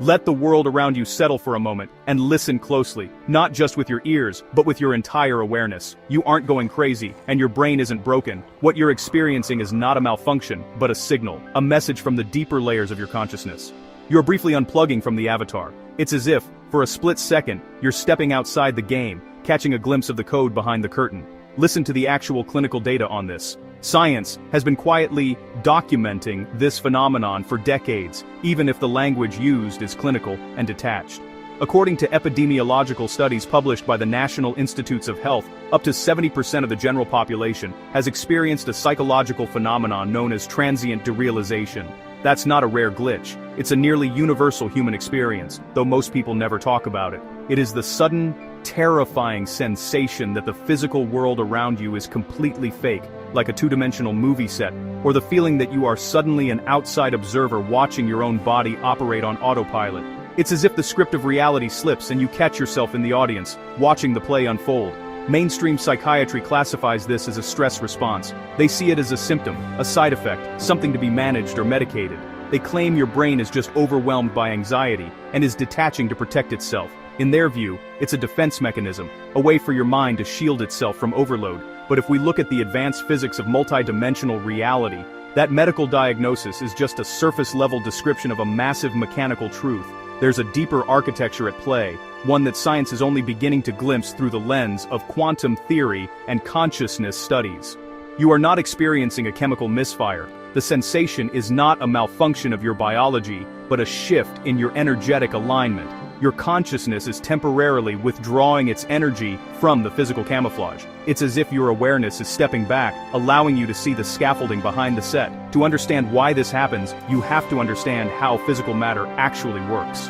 Let the world around you settle for a moment, and listen closely, not just with your ears, but with your entire awareness. You aren't going crazy, and your brain isn't broken. What you're experiencing is not a malfunction, but a signal, a message from the deeper layers of your consciousness. You're briefly unplugging from the avatar. It's as if, for a split second, you're stepping outside the game, catching a glimpse of the code behind the curtain. Listen to the actual clinical data on this. Science has been quietly documenting this phenomenon for decades, even if the language used is clinical and detached. According to epidemiological studies published by the National Institutes of Health, up to 70% of the general population has experienced a psychological phenomenon known as transient derealization. That's not a rare glitch. It's a nearly universal human experience, though most people never talk about it. It is the sudden, terrifying sensation that the physical world around you is completely fake, like a two-dimensional movie set, or the feeling that you are suddenly an outside observer watching your own body operate on autopilot. It's as if the script of reality slips and you catch yourself in the audience, watching the play unfold. Mainstream psychiatry classifies this as a stress response. They see it as a symptom, a side effect, something to be managed or medicated. They claim your brain is just overwhelmed by anxiety and is detaching to protect itself. In their view, it's a defense mechanism, a way for your mind to shield itself from overload. But if we look at the advanced physics of multidimensional reality, that medical diagnosis is just a surface-level description of a massive mechanical truth. There's a deeper architecture at play, one that science is only beginning to glimpse through the lens of quantum theory and consciousness studies. You are not experiencing a chemical misfire. The sensation is not a malfunction of your biology, but a shift in your energetic alignment. Your consciousness is temporarily withdrawing its energy from the physical camouflage. It's as if your awareness is stepping back, allowing you to see the scaffolding behind the set. To understand why this happens, you have to understand how physical matter actually works.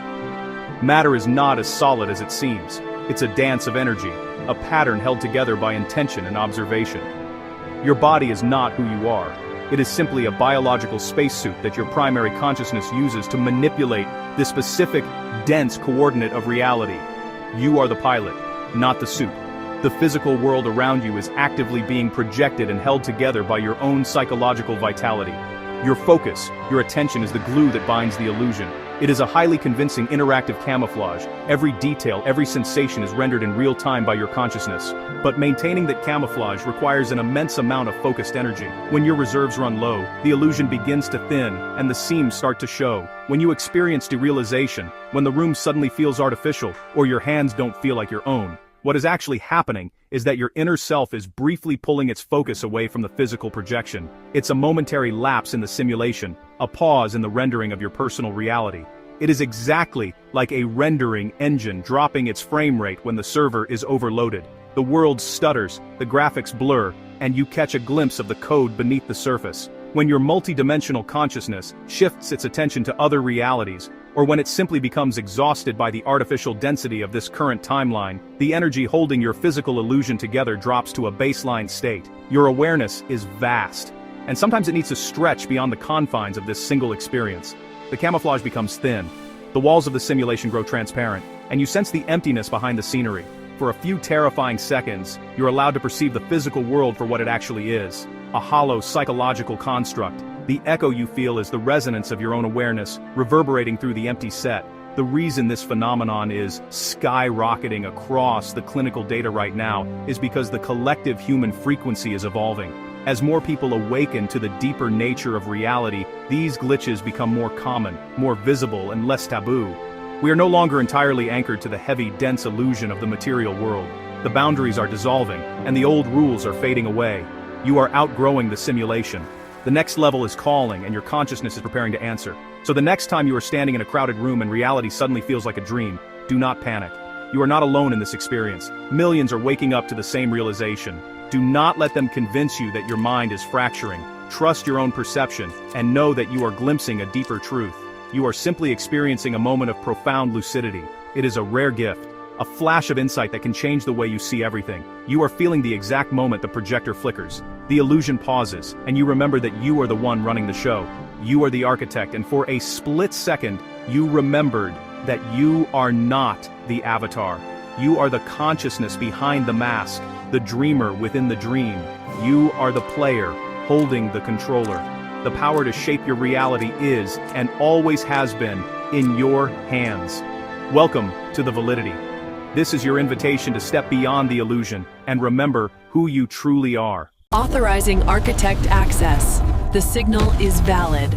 Matter is not as solid as it seems. It's a dance of energy, a pattern held together by intention and observation. Your body is not who you are. It is simply a biological spacesuit that your primary consciousness uses to manipulate the specific, dense coordinate of reality. You are the pilot, not the suit. The physical world around you is actively being projected and held together by your own psychological vitality. Your focus, your attention is the glue that binds the illusion. It is a highly convincing interactive camouflage. Every detail, every sensation is rendered in real time by your consciousness. But maintaining that camouflage requires an immense amount of focused energy. When your reserves run low, the illusion begins to thin, and the seams start to show. When you experience derealization, when the room suddenly feels artificial, or your hands don't feel like your own, what is actually happening is that your inner self is briefly pulling its focus away from the physical projection. It's a momentary lapse in the simulation, a pause in the rendering of your personal reality. It is exactly like a rendering engine dropping its frame rate when the server is overloaded. The world stutters, the graphics blur, and you catch a glimpse of the code beneath the surface. When your multidimensional consciousness shifts its attention to other realities, or when it simply becomes exhausted by the artificial density of this current timeline, the energy holding your physical illusion together drops to a baseline state. Your awareness is vast, and sometimes it needs to stretch beyond the confines of this single experience. The camouflage becomes thin, the walls of the simulation grow transparent, and you sense the emptiness behind the scenery. For a few terrifying seconds, you're allowed to perceive the physical world for what it actually is, a hollow psychological construct. The echo you feel is the resonance of your own awareness, reverberating through the empty set. The reason this phenomenon is skyrocketing across the clinical data right now is because the collective human frequency is evolving. As more people awaken to the deeper nature of reality, these glitches become more common, more visible, and less taboo. We are no longer entirely anchored to the heavy, dense illusion of the material world. The boundaries are dissolving, and the old rules are fading away. You are outgrowing the simulation. The next level is calling, and your consciousness is preparing to answer. So the next time you are standing in a crowded room and reality suddenly feels like a dream, do not panic. You are not alone in this experience. Millions are waking up to the same realization. Do not let them convince you that your mind is fracturing. Trust your own perception, and know that you are glimpsing a deeper truth. You are simply experiencing a moment of profound lucidity. It is a rare gift, a flash of insight that can change the way you see everything. You are feeling the exact moment the projector flickers. The illusion pauses, and you remember that you are the one running the show. You are the architect, and for a split second, you remembered that you are not the avatar. You are the consciousness behind the mask, the dreamer within the dream. You are the player, holding the controller. The power to shape your reality is, and always has been, in your hands. Welcome to the Validity. This is your invitation to step beyond the illusion and remember who you truly are. Authorizing architect access. The signal is valid.